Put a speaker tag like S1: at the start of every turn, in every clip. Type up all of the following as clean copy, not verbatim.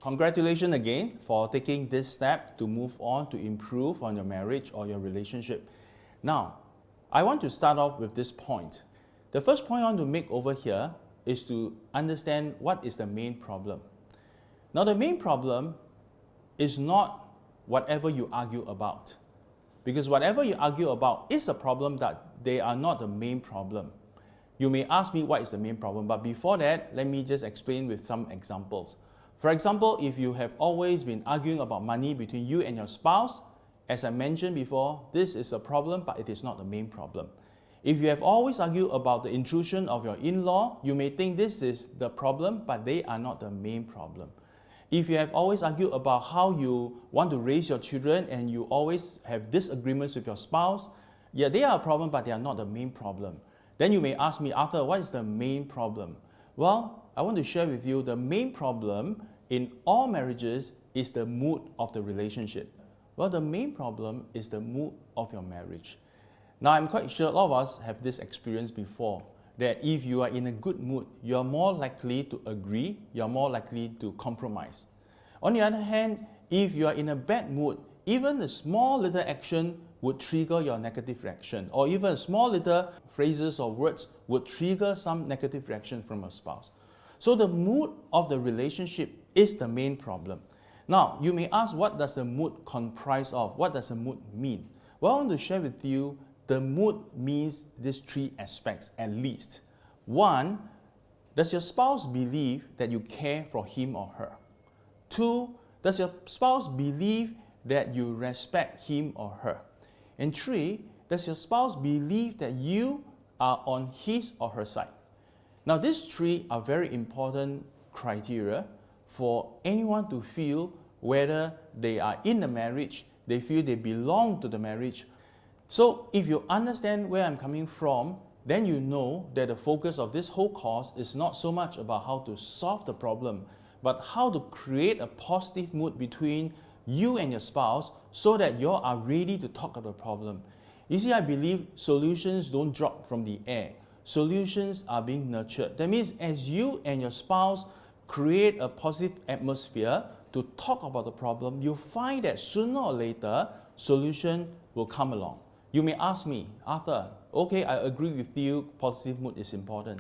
S1: Congratulations again for taking this step to move on to improve on your marriage or your relationship. Now, I want to start off with this point. The first point I want to make over here is to understand what is the main problem. Now, the main problem is not whatever you argue about, because whatever you argue about is a problem, that they are not the main problem. You may ask me what is the main problem, but before that, let me just explain with some examples. For example, if you have always been arguing about money between you and your spouse, as I mentioned before, this is a problem, but it is not the main problem. If you have always argued about the intrusion of your in-law, you may think this is the problem, but they are not the main problem. If you have always argued about how you want to raise your children and you always have disagreements with your spouse, yeah, they are a problem, but they are not the main problem. Then you may ask me, Arthur, what is the main problem? Well, I want to share with you the main problem in all marriages is the mood of the relationship. Well, the main problem is the mood of your marriage. Now, I'm quite sure a lot of us have this experience before, that if you are in a good mood, you're more likely to agree, you're more likely to compromise. On the other hand, if you are in a bad mood, even a small little action would trigger your negative reaction, or even small little phrases or words would trigger some negative reaction from a spouse. So the mood of the relationship is the main problem. Now, you may ask, what does the mood comprise of? What does the mood mean? Well, I want to share with you, the mood means these three aspects at least. One, does your spouse believe that you care for him or her? Two, does your spouse believe that you respect him or her? And three, does your spouse believe that you are on his or her side? Now, these three are very important criteria for anyone to feel whether they are in a marriage, they feel they belong to the marriage. So if you understand where I'm coming from, then you know that the focus of this whole course is not so much about how to solve the problem, but how to create a positive mood between you and your spouse so that you all are ready to talk about the problem. You see, I believe solutions don't drop from the air. Solutions are being nurtured. That means as you and your spouse create a positive atmosphere to talk about the problem, you'll find that sooner or later, solution will come along. You may ask me, Arthur, okay, I agree with you, positive mood is important,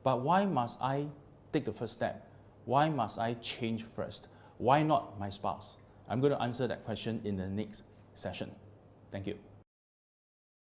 S1: but why must I take the first step? Why must I change first? Why not my spouse? I'm going to answer that question in the next session. Thank you.